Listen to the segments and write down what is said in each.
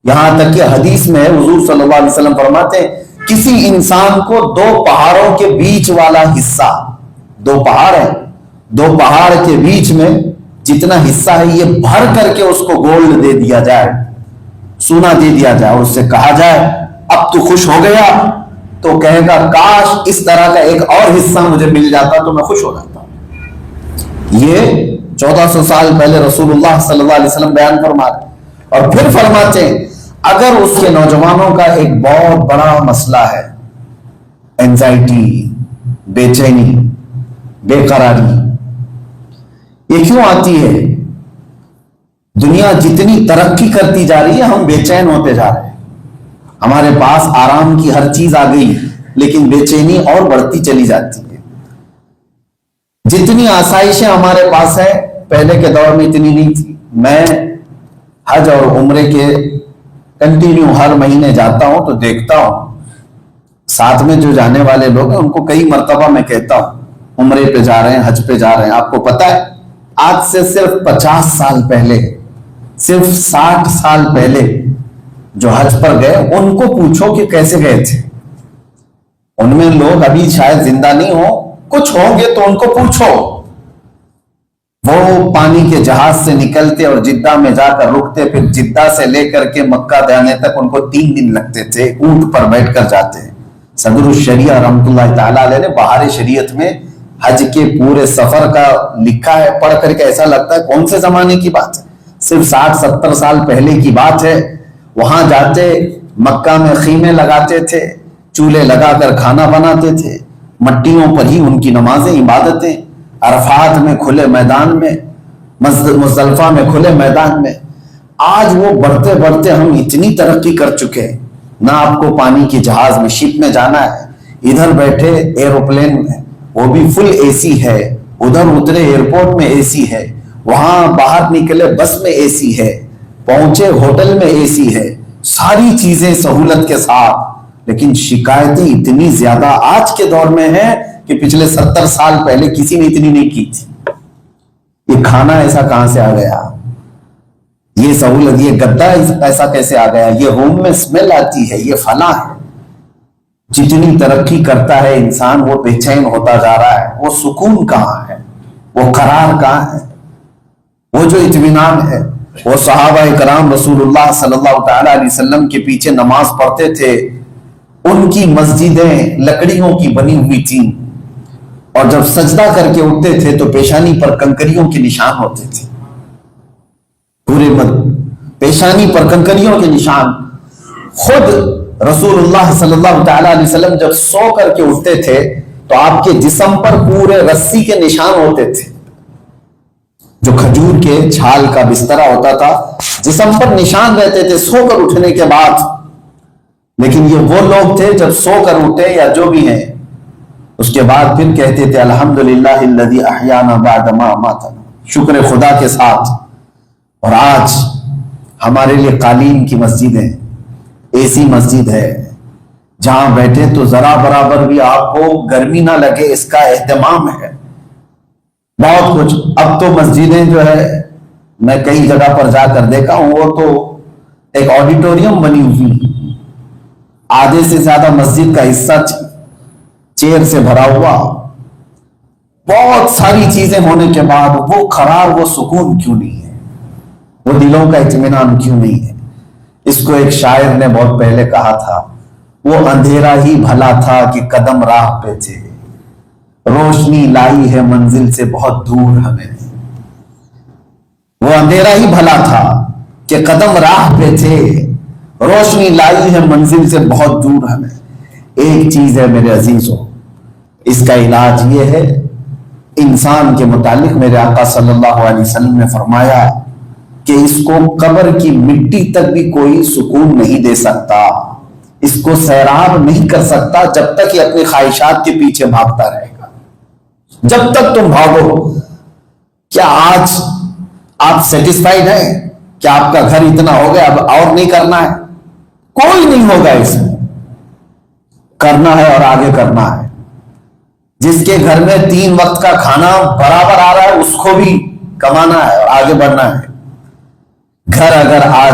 یہاں تک کہ حدیث میں حضور صلی اللہ علیہ وسلم فرماتے ہیں کسی انسان کو 2 پہاڑوں کے بیچ والا حصہ، 2 پہاڑ ہیں، 2 پہاڑ کے بیچ میں جتنا حصہ ہے یہ بھر کر کے اس کو گولڈ دے دیا جائے، سونا دے دیا جائے، اور اس سے کہا جائے اب تو خوش ہو گیا، تو کہے گا کاش اس طرح کا ایک اور حصہ مجھے مل جاتا تو میں خوش ہو جاتا۔ یہ 1400 سال پہلے رسول اللہ صلی اللہ علیہ وسلم بیان فرما رہے، اور پھر فرماتے ہیں اگر اس کے نوجوانوں کا ایک بہت بڑا مسئلہ ہے، اینزائٹی، بے چینی، بے قراری، یہ کیوں آتی ہے؟ دنیا جتنی ترقی کرتی جا رہی ہے ہم بے چین ہوتے جا رہے ہیں، ہمارے پاس آرام کی ہر چیز آ گئی لیکن بے چینی اور بڑھتی چلی جاتی ہے۔ جتنی آسائشیں ہمارے پاس ہیں پہلے کے دور میں اتنی نہیں تھی۔ میں حج اور عمرے کے کنٹینیو ہر مہینے جاتا ہوں تو دیکھتا ہوں ساتھ میں جو جانے والے لوگ ہیں ان کو کئی مرتبہ میں کہتا ہوں عمرے پہ جا رہے ہیں، حج پہ جا رہے ہیں۔ آپ کو پتہ ہے آج سے صرف 50 سال پہلے، صرف 60 سال پہلے جو حج پر گئے ان کو پوچھو کہ کیسے گئے تھے۔ ان میں لوگ ابھی شاید زندہ نہیں ہوں، کچھ ہوں گے تو ان کو پوچھو۔ وہ پانی کے جہاز سے نکلتے اور جدہ میں جا کر رکتے، پھر جدہ سے لے کر کے مکہ جانے تک ان کو 3 دن لگتے تھے، اونٹ پر بیٹھ کر جاتے ہیں۔ صدر الشریعہ رحمۃ اللہ تعالیٰ علیہ نے بہار شریعت میں حج کے پورے سفر کا لکھا ہے، پڑھ کر کے ایسا لگتا ہے کون سے زمانے کی بات ہے، صرف 60-70 سال پہلے کی بات ہے۔ وہاں جاتے، مکہ میں خیمے لگاتے تھے، چولہے لگا کر کھانا بناتے تھے، مٹیوں پر ہی ان کی نمازیں، عبادتیں، عرفات میں کھلے میدان میں، مزدلفہ میں کھلے میدان میں۔ آج وہ بڑھتے بڑھتے ہم اتنی ترقی کر چکے ہیں، نہ آپ کو پانی کی جہاز میں شپ میں جانا ہے، ادھر بیٹھے ایروپلین میں وہ بھی فل اے سی ہے، ادھر اترے ایئرپورٹ میں اے سی ہے، وہاں باہر نکلے بس میں اے سی ہے، پہنچے ہوٹل میں اے سی ہے، ساری چیزیں سہولت کے ساتھ، لیکن شکایتیں اتنی زیادہ آج کے دور میں ہیں کہ پچھلے 70 سال پہلے کسی نے اتنی نہیں کی تھی۔ یہ کھانا ایسا کہاں سے آ گیا، یہ سہولت، یہ گدا ایسا کیسے آ گیا، یہ روم میں اسمیل آتی ہے، یہ فلاں ہے۔ جتنی ترقی کرتا ہے انسان وہ بے چین ہوتا جا رہا ہے۔ وہ سکون کہاں ہے، وہ قرار کہاں ہے، وہ جو اطمینان ہے۔ وہ صحابہ کرام رسول اللہ صلی اللہ تعالی علیہ وسلم کے پیچھے نماز پڑھتے تھے، ان کی مسجدیں لکڑیوں کی بنی ہوئی تھیں، اور جب سجدہ کر کے اٹھتے تھے تو پیشانی پر کنکریوں کے نشان ہوتے تھے، پورے پیشانی پر کنکریوں کے نشان۔ خود رسول اللہ صلی اللہ تعالی علیہ وسلم جب سو کر کے اٹھتے تھے تو آپ کے جسم پر پورے رسی کے نشان ہوتے تھے، جو کھجور کے چھال کا بسترا ہوتا تھا جسم پر نشان رہتے تھے سو کر اٹھنے کے بعد۔ لیکن یہ وہ لوگ تھے جب سو کر اٹھے یا جو بھی ہیں اس کے بعد پھر کہتے تھے الحمدللہ الذی احیانا بعد ما اماتنا، شکر خدا کے ساتھ۔ اور آج ہمارے لیے قالین کی مسجد ہے، اے سی مسجد ہے، جہاں بیٹھے تو ذرا برابر بھی آپ کو گرمی نہ لگے، اس کا اہتمام ہے بہت کچھ۔ اب تو مسجدیں جو ہے میں کئی جگہ پر جا کر دیکھا ہوں، وہ تو ایک آڈیٹوریم بنی ہوئی، آدھے سے زیادہ مسجد کا حصہ چیئر سے بھرا ہوا۔ بہت ساری چیزیں ہونے کے بعد وہ قرار، وہ سکون کیوں نہیں ہے، وہ دلوں کا اطمینان کیوں نہیں ہے؟ اس کو ایک شاعر نے بہت پہلے کہا تھا، وہ اندھیرا ہی بھلا تھا کہ قدم راہ پہ تھے، روشنی لائی ہے منزل سے بہت دور ہمیں۔ وہ اندھیرا ہی بھلا تھا کہ قدم راہ پہ تھے، روشنی لائی ہے منزل سے بہت دور ہمیں۔ ایک چیز ہے میرے عزیزوں، اس کا علاج یہ ہے، انسان کے متعلق میرے آقا صلی اللہ علیہ وسلم نے فرمایا کہ اس کو قبر کی مٹی تک بھی کوئی سکون نہیں دے سکتا، اس کو سیراب نہیں کر سکتا جب تک یہ اپنی خواہشات کے پیچھے بھاگتا رہے گا۔ جب تک تم بھاگو، کیا آج آپ سیٹسفائیڈ ہیں کہ آپ کا گھر اتنا ہو گیا اب اور نہیں کرنا ہے؟ کوئی نہیں ہوگا، اس میں کرنا ہے اور آگے کرنا ہے۔ جس کے گھر میں 3 وقت کا کھانا برابر آ رہا ہے اس کو بھی کمانا ہے اور آگے بڑھنا ہے۔ گھر اگر آج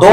2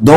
2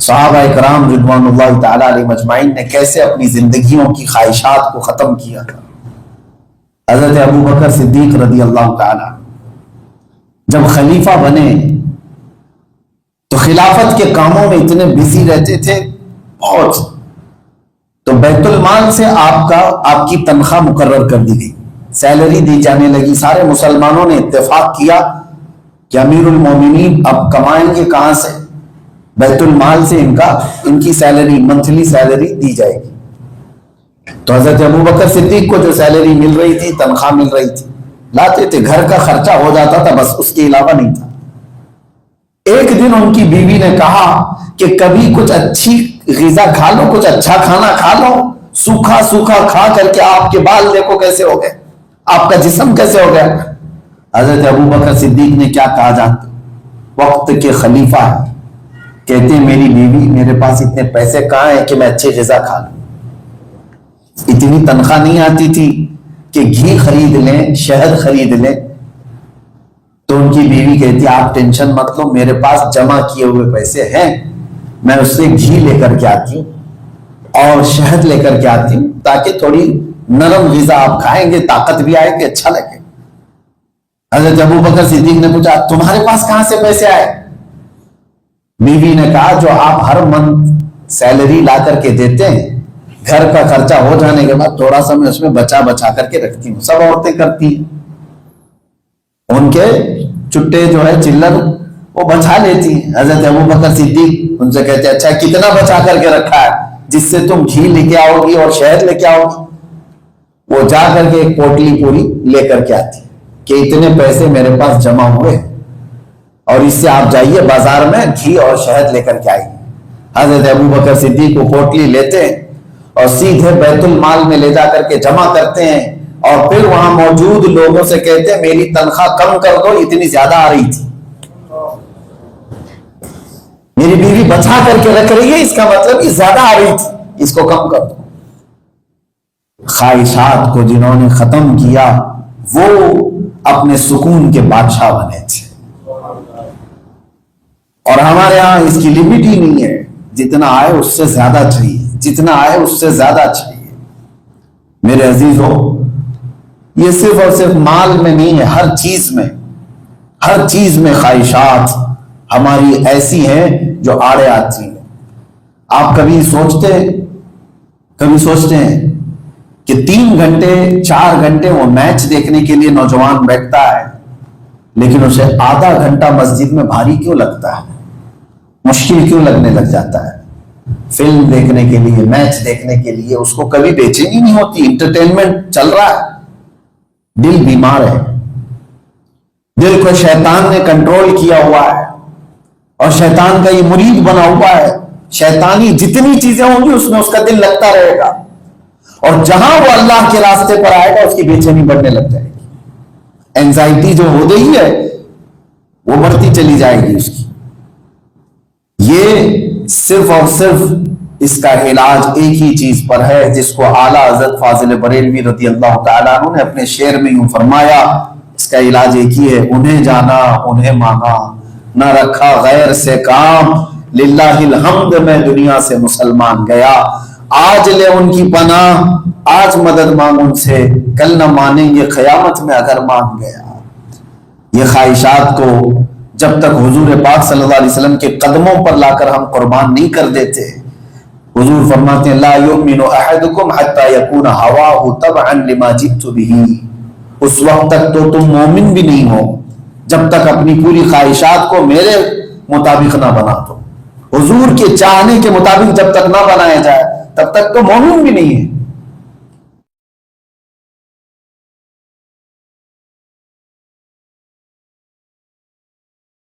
صحابہ کرام رضوان اللہ تعالی علیہم اجمعین نے کیسے اپنی زندگیوں کی خواہشات کو ختم کیا تھا۔ حضرت ابو بکر صدیق رضی اللہ تعالی جب خلیفہ بنے تو خلافت کے کاموں میں اتنے بزی رہتے تھے بہت، تو بیت المال سے آپ کی تنخواہ مقرر کر دی گئی، سیلری دی جانے لگی۔ سارے مسلمانوں نے اتفاق کیا کہ امیر المومنین اب کمائیں گے کہاں سے؟ بیت المال سے ان کی سیلری، منتھلی سیلری دی جائے گی۔ تو حضرت ابو بکر صدیق کو جو سیلری مل رہی تھی، تنخواہ مل رہی تھی، لاتے تھے، گھر کا خرچہ ہو جاتا تھا، بس اس کے علاوہ نہیں تھا۔ ایک دن ان کی بیوی نے کہا کہ کبھی کچھ اچھی غذا کھا لو، کچھ اچھا کھانا کھا لو، سوکھا سوکھا کھا کر کے آپ کے بال دیکھو کیسے ہو گئے، آپ کا جسم کیسے ہو گیا۔ حضرت ابو بکر صدیق نے کیا کہا جانتے؟ وقت کے خلیفہ ہے، کہتے ہیں میری بیوی میرے پاس اتنے پیسے کہاں ہیں کہ میں اچھے غذا کھا لوں، اتنی تنخواہ نہیں آتی تھی کہ گھی خرید لیں، شہد خرید لیں۔ تو ان کی بیوی کہتی آپ ٹینشن مت لو، میرے پاس جمع کیے ہوئے پیسے ہیں، میں اس سے گھی لے کر کے آتی ہوں اور شہد لے کر کے آتی ہوں، تاکہ تھوڑی نرم غذا آپ کھائیں گے، طاقت بھی آئے گی، اچھا لگے۔ حضرت ابو بکر صدیق نے پوچھا تمہارے پاس کہاں سے پیسے آئے؟ بیوی نے کہا جو آپ ہر منتھ سیلری لا کر کے دیتے ہیں، گھر کا خرچہ ہو جانے کے بعد تھوڑا سا میں اس میں بچا کر کے رکھتی ہوں، سب عورتیں کرتی ہیں، ان کے چٹے جو ہے چلر وہ بچا لیتی ہیں۔ حضرت ابو بکر صدیق ان سے کہتے ہیں اچھا کتنا بچا کر کے رکھا ہے جس سے تم گھی لے کے آؤ گی اور شہد لے کے آؤ گی؟ وہ جا کر کے ایک پوٹلی پوری لے کر کے آتی کہ اتنے پیسے میرے پاس جمع ہوئے اور اس سے آپ جائیے بازار میں گھی اور شہد لے کر کے آئیے۔ حضرت ابو بکر صدیق وہ پوٹلی لیتے ہیں اور سیدھے بیت المال میں لے جا کر کے جمع کرتے ہیں، اور پھر وہاں موجود لوگوں سے کہتے ہیں میری تنخواہ کم کر دو، اتنی زیادہ آ رہی تھی، میری بیوی بچا کر کے رکھ رہی ہے، اس کا مطلب یہ زیادہ آ رہی تھی، اس کو کم کر دو۔ خواہشات کو جنہوں نے ختم کیا وہ اپنے سکون کے بادشاہ بنے تھے، اور ہمارے ہاں اس کی لمٹ ہی نہیں ہے، جتنا آئے اس سے زیادہ چاہیے، جتنا آئے اس سے زیادہ چاہیے۔ میرے عزیزوں، یہ صرف اور صرف مال میں نہیں ہے، ہر چیز میں خواہشات ہماری ایسی ہیں جو آڑے آتی ہیں۔ آپ کبھی سوچتے ہیں کہ 3 گھنٹے 4 گھنٹے وہ میچ دیکھنے کے لیے نوجوان بیٹھتا ہے، لیکن اسے آدھا گھنٹہ مسجد میں بھاری کیوں لگتا ہے، مشکل کیوں لگنے لگ جاتا ہے؟ فلم دیکھنے کے لیے، میچ دیکھنے کے لیے اس کو کبھی بے چینی نہیں ہوتی، انٹرٹینمنٹ چل رہا ہے، دل بیمار ہے، دل کو شیطان نے کنٹرول کیا ہوا ہے اور شیطان کا یہ مرید بنا ہوا ہے، شیطانی جتنی چیزیں ہوں گی اس میں اس کا دل لگتا رہے گا، اور جہاں وہ اللہ کے راستے پر آئے گا اس کی بے چینی بڑھنے لگ جائے گی، اینزائٹی جو ہو گئی ہے وہ بڑھتی چلی جائے گی اس کی۔ یہ صرف اور صرف اس کا علاج ایک ہی چیز پر ہے، جس کو اعلیٰ حضرت فاضل بریلوی رضی اللہ تعالیٰ عنہ نے اپنے شعر میں یوں فرمایا، اس کا علاج ایک ہی ہے، انہیں جانا انہیں مانا، نہ رکھا غیر سے کام، للہ الحمد میں دنیا سے مسلمان گیا، آج لے ان کی پناہ، آج مدد مانگ ان سے، کل نہ مانیں گے قیامت میں اگر مان گیا۔ یہ خواہشات کو جب تک حضور پاک صلی اللہ علیہ وسلم کے قدموں پر لا کر ہم قربان نہیں کر دیتے، حضور فرماتے ہیں لا یؤمن احدکم حتی یکون ہواہ تبعا لما جئت بہ، اس وقت تک تو تم مومن بھی نہیں ہو جب تک اپنی پوری خواہشات کو میرے مطابق نہ بنا دو، حضور کے چاہنے کے مطابق جب تک نہ بنایا جائے تب تک تو مومن بھی نہیں ہے۔